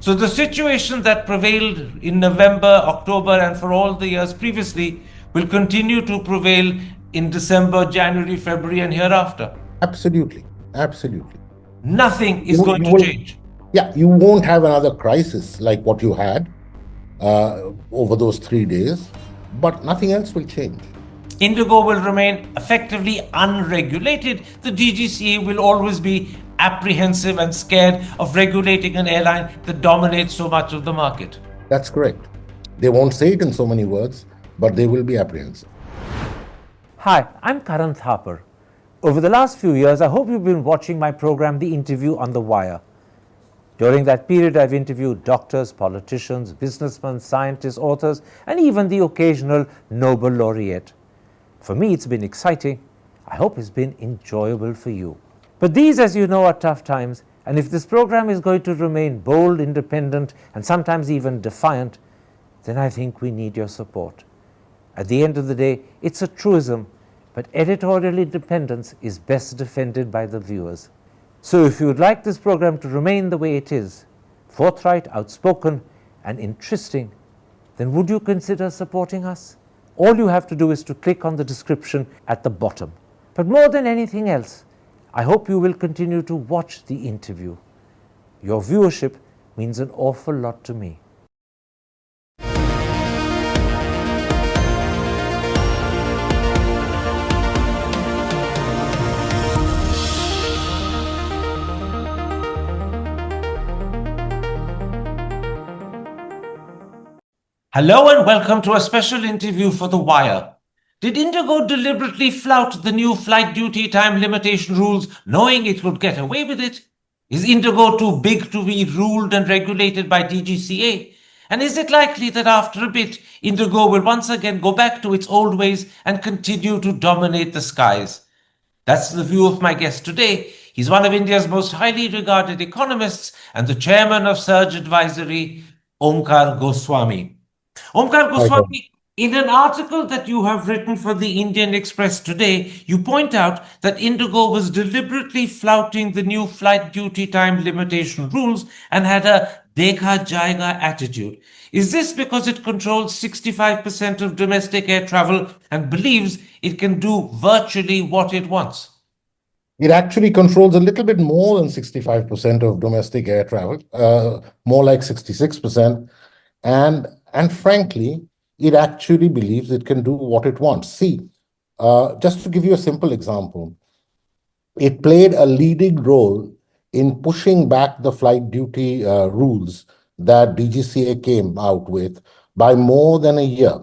So the situation that prevailed in November, October, and for all the years previously will continue to prevail in December, January, February, and hereafter. Absolutely. Absolutely. Nothing is going to change. Yeah, you won't have another crisis like what you had over those 3 days, but nothing else will change. Indigo will remain effectively unregulated. The DGCA will always be apprehensive and scared of regulating an airline that dominates so much of the market. That's correct. They won't say it in so many words, but they will be apprehensive. Hi, I'm Karan Thapar. Over the last few years, I hope you've been watching my program, The Interview on the Wire. During that period, I've interviewed doctors, politicians, businessmen, scientists, authors, and even the occasional Nobel laureate. For me, it's been exciting. I hope it's been enjoyable for you. But these, as you know, are tough times, and if this program is going to remain bold, independent, and sometimes even defiant, then I think we need your support. At the end of the day, it's a truism, but editorial independence is best defended by the viewers. So if you would like this program to remain the way it is, forthright, outspoken, and interesting, then would you consider supporting us? All you have to do is to click on the description at the bottom. But more than anything else, I hope you will continue to watch the interview. Your viewership means an awful lot to me. Hello and welcome to a special interview for The Wire. Did Indigo deliberately flout the new flight duty time limitation rules knowing it would get away with it? Is Indigo too big to be ruled and regulated by DGCA? And is it likely that after a bit, Indigo will once again go back to its old ways and continue to dominate the skies? That's the view of my guest today. He's one of India's most highly regarded economists and the Chairman of Cerg Advisory, Omkar Goswami. Omkar Goswami, in an article that you have written for the Indian Express today, you point out that Indigo was deliberately flouting the new flight duty time limitation rules and had a dekha jayega attitude. Is this because it controls 65% of domestic air travel and believes it can do virtually what it wants? It actually controls a little bit more than 65% of domestic air travel, more like 66%. And frankly, it actually believes it can do what it wants. See, just to give you a simple example, it played a leading role in pushing back the flight duty rules that DGCA came out with by more than a year.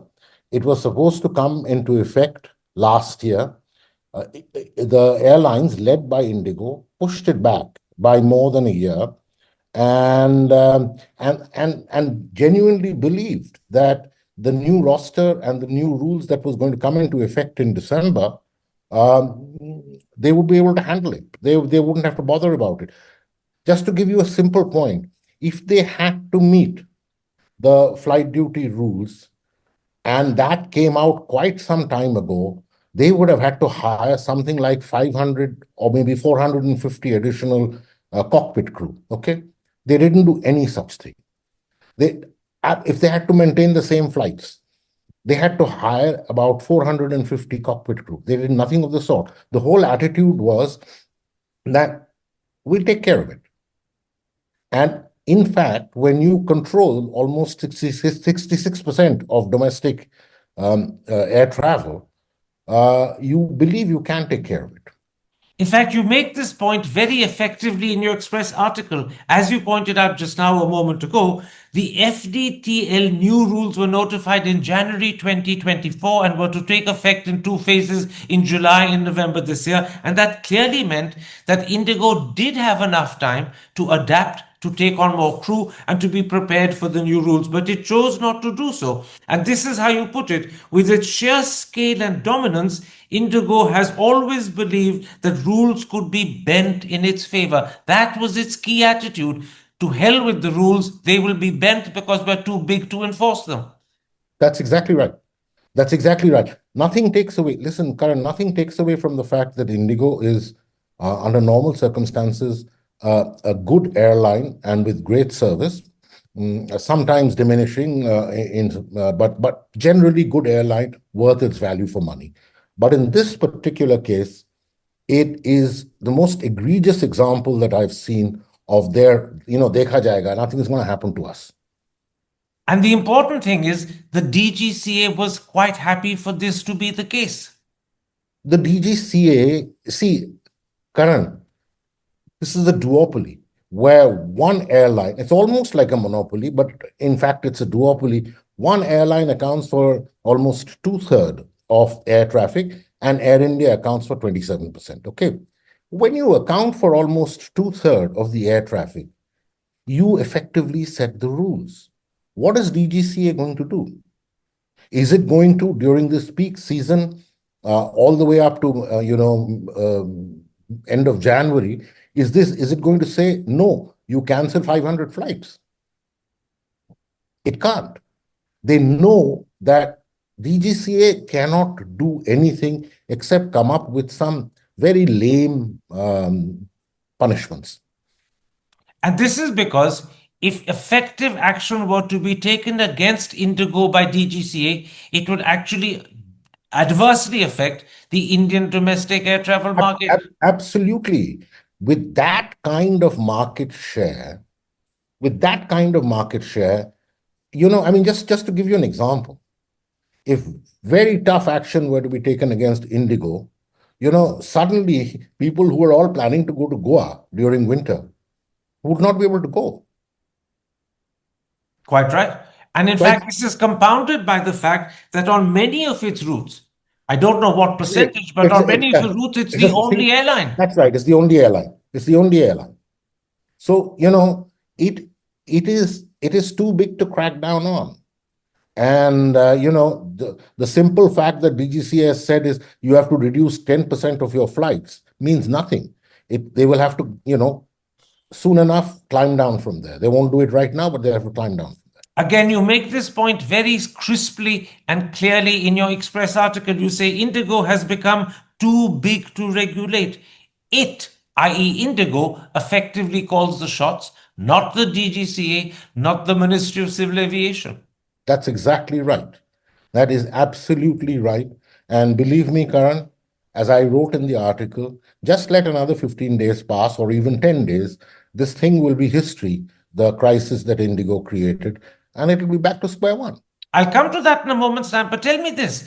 It was supposed to come into effect last year. The airlines led by Indigo pushed it back by more than a year. And genuinely believed that the new roster and the new rules that was going to come into effect in December, they would be able to handle it. They wouldn't have to bother about it. Just to give you a simple point, if they had to meet the flight duty rules, and that came out quite some time ago, they would have had to hire something like 500 or maybe 450 additional cockpit crew, okay? They didn't do any such thing. If they had to maintain the same flights, they had to hire about 450 cockpit crew. They did nothing of the sort. The whole attitude was that we'll take care of it. And in fact, when you control almost 66% of domestic air travel, you believe you can take care of it. In fact, you make this point very effectively in your Express article. As you pointed out just now a moment ago, the FDTL new rules were notified in January 2024 and were to take effect in 2 phases in July and November this year. And that clearly meant that Indigo did have enough time to adapt, to take on more crew, and to be prepared for the new rules, but it chose not to do so. And this is how you put it: with its sheer scale and dominance, Indigo has always believed that rules could be bent in its favor. That was its key attitude. To hell with the rules, they will be bent because we're too big to enforce them. That's exactly right. That's exactly right. Nothing takes away, listen, Karan, nothing takes away from the fact that Indigo is, under normal circumstances, a good airline and with great service. sometimes diminishing, but generally good airline, worth its value for money. But in this particular case, it is the most egregious example that I've seen of their, dekha jayega, nothing is going to happen to us. And the important thing is the DGCA was quite happy for this to be the case. The DGCA, see, Karan, this is a duopoly where one airline, it's almost like a monopoly, but in fact, it's a duopoly. One airline accounts for almost 2/3 of air traffic, and Air India accounts for 27%. Okay. When you account for almost 2/3 of the air traffic, you effectively set the rules. What is DGCA going to do? Is it going to, during this peak season, all the way up to end of January, is it going to say, no, you cancel 500 flights? It can't. They know that DGCA cannot do anything except come up with some very lame punishments. And this is because if effective action were to be taken against Indigo by DGCA, it would actually adversely affect the Indian domestic air travel market. Absolutely. With that kind of market share, just to give you an example, if very tough action were to be taken against Indigo, suddenly people who were all planning to go to Goa during winter would not be able to go. Quite right. And in fact, this is compounded by the fact that on many of its routes, I don't know what percentage, but on many of the routes, it's the only airline. That's right. It's the only airline. It's the only airline. So, it is too big to crack down on. And, the simple fact that DGCA has said is you have to reduce 10% of your flights means nothing. They will have to, soon enough climb down from there. They won't do it right now, but they have to climb down. Again, you make this point very crisply and clearly in your Express article. You say Indigo has become too big to regulate. It, i.e. Indigo, effectively calls the shots, not the DGCA, not the Ministry of Civil Aviation. That's exactly right. That is absolutely right. And believe me, Karan, as I wrote in the article, just let another 15 days pass or even 10 days, this thing will be history, the crisis that Indigo created, and it will be back to square one. I'll come to that in a moment's time, but tell me this.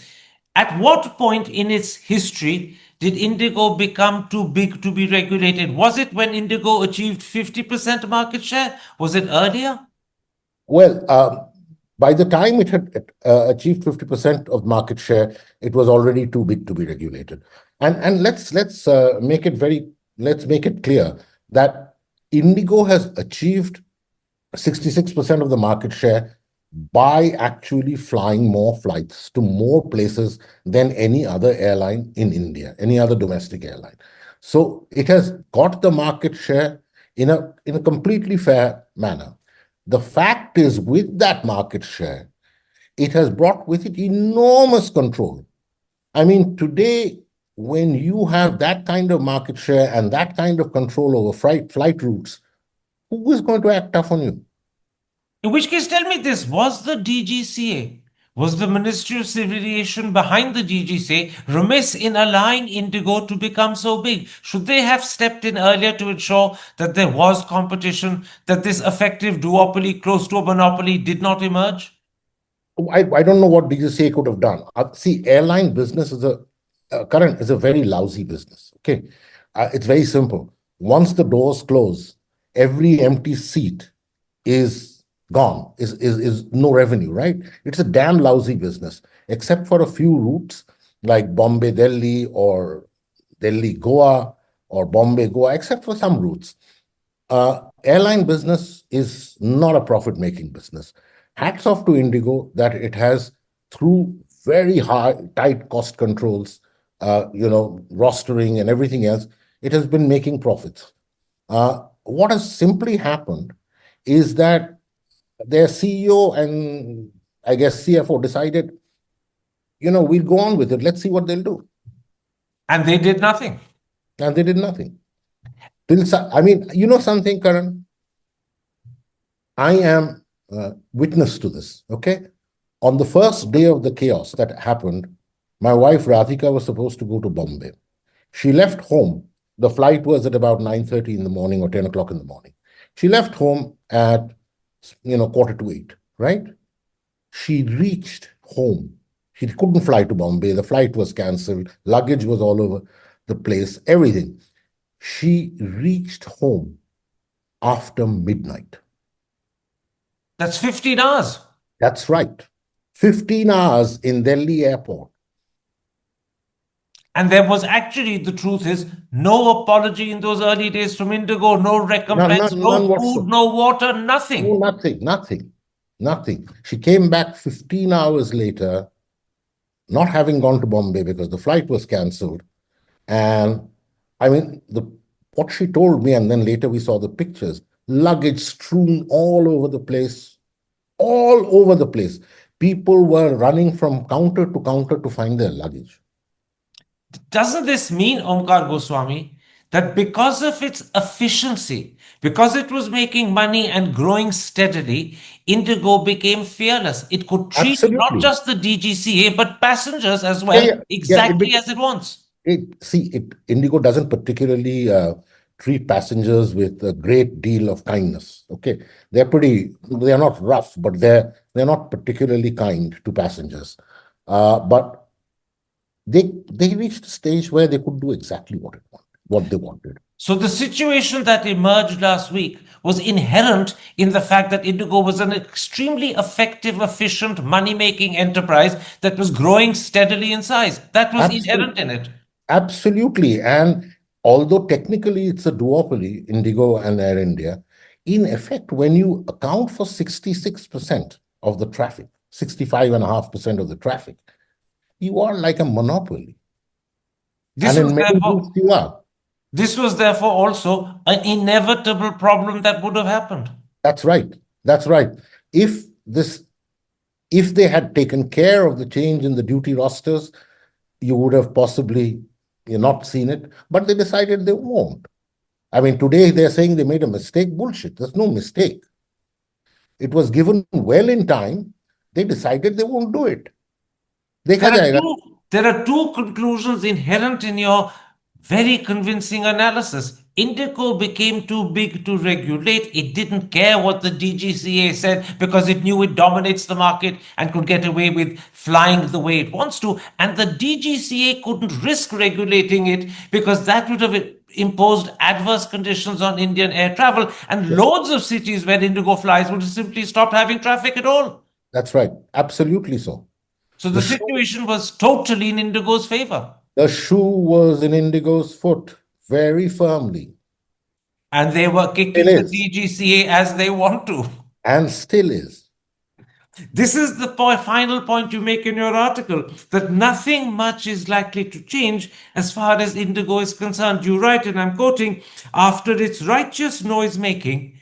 At what point in its history did Indigo become too big to be regulated? Was it when Indigo achieved 50% market share? Was it earlier? Well, by the time it had achieved 50% of market share, it was already too big to be regulated. And let's make it clear that Indigo has achieved 66% of the market share by actually flying more flights to more places than any other airline in India, any other domestic airline. So it has got the market share in a completely fair manner. The fact is, with that market share, it has brought with it enormous control. I mean, today, when you have that kind of market share and that kind of control over flight routes, who is going to act tough on you? In which case, tell me this, was the DGCA, was the Ministry of Civil Aviation behind the DGCA remiss in allowing Indigo to become so big? Should they have stepped in earlier to ensure that there was competition, that this effective duopoly close to a monopoly did not emerge? I don't know what DGCA could have done. See, airline business is a very lousy business. Okay, it's very simple. Once the doors close, every empty seat is gone, is no revenue, right? It's a damn lousy business, except for a few routes like Bombay, Delhi, or Delhi, Goa, or Bombay, Goa, except for some routes. Airline business is not a profit-making business. Hats off to Indigo that it has, through very tight cost controls, rostering and everything else, it has been making profits. What has simply happened is that their CEO and I guess CFO decided, we'll go on with it. Let's see what they'll do. And they did nothing. And they did nothing. I mean, you know something, Karan? I am witness to this, okay? On the first day of the chaos that happened, my wife Radhika was supposed to go to Bombay. She left home. The flight was at about 9:30 in the morning or 10 o'clock in the morning. She left home at, 8:15, right? She reached home. She couldn't fly to Bombay. The flight was cancelled. Luggage was all over the place, everything. She reached home after midnight. That's 15 hours. That's right. 15 hours in Delhi airport. And there was actually, the truth is, no apology in those early days from Indigo, no recompense, None no whatsoever. food, no water, nothing. No, nothing. She came back 15 hours later, not having gone to Bombay because the flight was cancelled. And I mean, what she told me, and then later we saw the pictures, luggage strewn all over the place, all over the place. People were running from counter to counter to find their luggage. Doesn't this mean, Omkar Goswami, that because of its efficiency, because it was making money and growing steadily, Indigo became fearless? It could treat not Absolutely. just the DGCA, but passengers as well, exactly as it wants. Indigo doesn't particularly treat passengers with a great deal of kindness. Okay, they are not rough, but they're not particularly kind to passengers. But they reached a stage where they could do exactly what they wanted. So the situation that emerged last week was inherent in the fact that Indigo was an extremely effective, efficient, money-making enterprise that was growing steadily in size. That was inherent in it. Absolutely. And although technically it's a duopoly, Indigo and Air India, in effect, when you account for 66% of the traffic, 65.5% of the traffic, you are like a monopoly. This and was in many therefore, ways you are. This was therefore also an inevitable problem that would have happened. That's right. That's right. If they had taken care of the change in the duty rosters, you would have possibly not seen it, but they decided they won't. I mean, today they're saying they made a mistake. Bullshit. There's no mistake. It was given well in time. They decided they won't do it. There are two conclusions inherent in your very convincing analysis. Indigo became too big to regulate. It didn't care what the DGCA said because it knew it dominates the market and could get away with flying the way it wants to. And the DGCA couldn't risk regulating it because that would have imposed adverse conditions on Indian air travel. And loads of cities where Indigo flies would have simply stopped having traffic at all. That's right. Absolutely so. So the situation was totally in Indigo's favor. The shoe was in Indigo's foot very firmly. And they were kicking the DGCA as they want to. And still is. This is the final point you make in your article, that nothing much is likely to change as far as Indigo is concerned. You write, and I'm quoting, "After its righteous noise-making,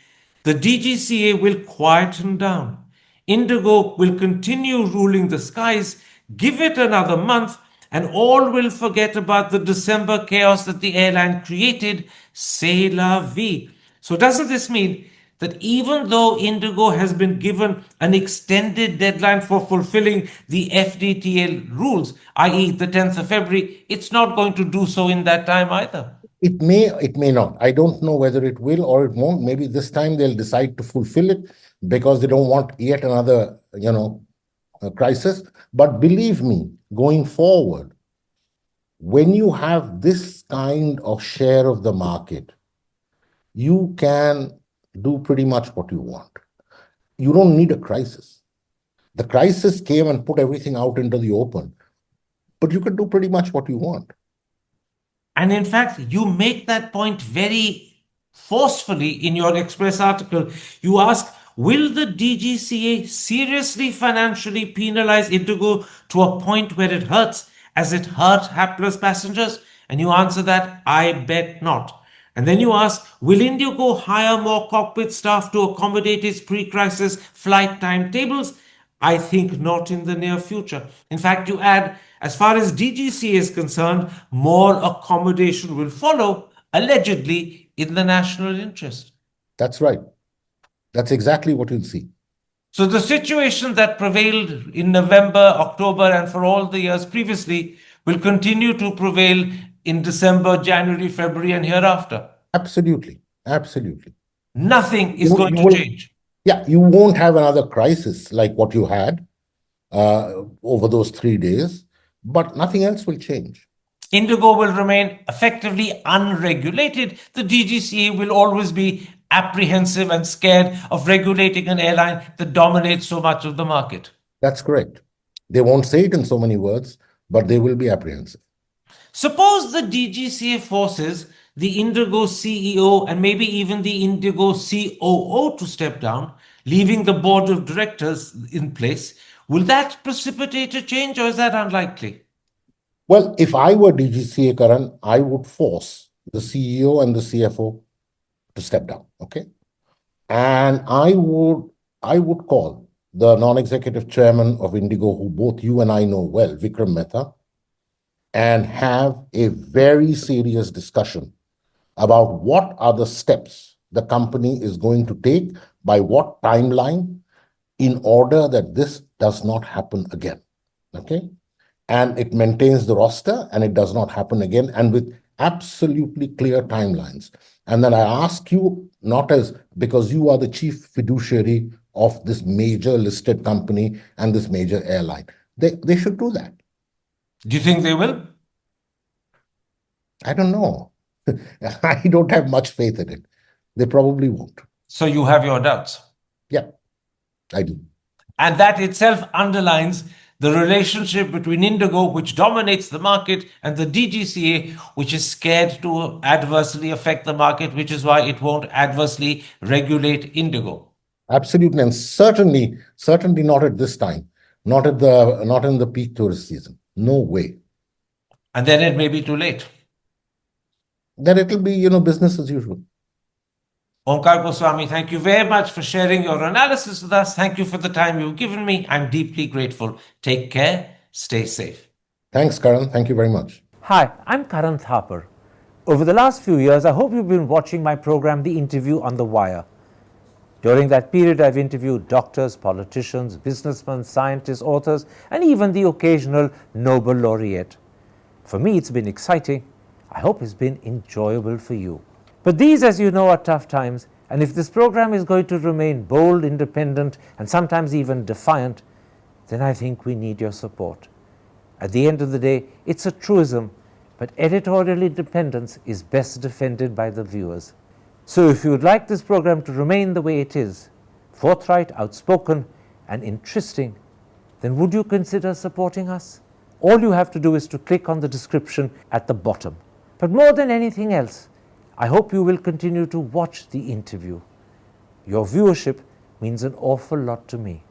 the DGCA will quieten down. Indigo will continue ruling the skies. Give it another month, and all will forget about the December chaos that the airline created. C'est la vie." So doesn't this mean that even though Indigo has been given an extended deadline for fulfilling the FDTL rules, i.e. the 10th of February, it's not going to do so in that time either? It may not. I don't know whether it will or it won't. Maybe this time they'll decide to fulfill it because they don't want yet another, crisis. But believe me, going forward, when you have this kind of share of the market, you can do pretty much what you want. You don't need a crisis. The crisis came and put everything out into the open, but you can do pretty much what you want. And in fact, you make that point very forcefully in your Express article. You ask, will the DGCA seriously financially penalize Indigo to a point where it hurts, as it hurt hapless passengers? And you answer that, I bet not. And then you ask, will Indigo hire more cockpit staff to accommodate its pre-crisis flight timetables? I think not in the near future. In fact, you add, as far as DGCA is concerned, more accommodation will follow, allegedly in the national interest. That's right. That's exactly what you'll see. So the situation that prevailed in November, October, and for all the years previously will continue to prevail in December, January, February, and hereafter. Absolutely. Absolutely. Nothing is You- going you to will- change. Yeah, you won't have another crisis like what you had over those 3 days, but nothing else will change. Indigo will remain effectively unregulated. The DGCA will always be apprehensive and scared of regulating an airline that dominates so much of the market. That's correct. They won't say it in so many words, but they will be apprehensive. Suppose the DGCA forces the Indigo CEO and maybe even the Indigo COO to step down, leaving the board of directors in place. Will that precipitate a change, or is that unlikely? Well, if I were DGCA, Karan, I would force the CEO and the CFO to step down. Okay. And I would call the non-executive chairman of Indigo, who both you and I know well, Vikram Mehta, and have a very serious discussion about what are the steps the company is going to take, by what timeline, in order that this does not happen again. Okay. And it maintains the roster and it does not happen again, and with absolutely clear timelines. And then I ask you, not as because you are the chief fiduciary of this major listed company and this major airline, they should do that. Do you think they will? I don't know. I don't have much faith in it. They probably won't. So you have your doubts. Yeah, I do. And that itself underlines the relationship between Indigo, which dominates the market, and the DGCA, which is scared to adversely affect the market, which is why it won't adversely regulate Indigo. Absolutely, and certainly not at this time, not in the peak tourist season. No way. And then it may be too late. Then it'll be, business as usual. Omkar Goswami, thank you very much for sharing your analysis with us. Thank you for the time you've given me. I'm deeply grateful. Take care. Stay safe. Thanks, Karan. Thank you very much. Hi, I'm Karan Thapar. Over the last few years, I hope you've been watching my program, The Interview on the Wire. During that period, I've interviewed doctors, politicians, businessmen, scientists, authors, and even the occasional Nobel laureate. For me, it's been exciting. I hope it's been enjoyable for you. But these, as you know, are tough times, and if this program is going to remain bold, independent, and sometimes even defiant, then I think we need your support. At the end of the day, it's a truism, but editorial independence is best defended by the viewers. So if you would like this program to remain the way it is, forthright, outspoken, and interesting, then would you consider supporting us? All you have to do is to click on the description at the bottom. But more than anything else, I hope you will continue to watch the interview. Your viewership means an awful lot to me.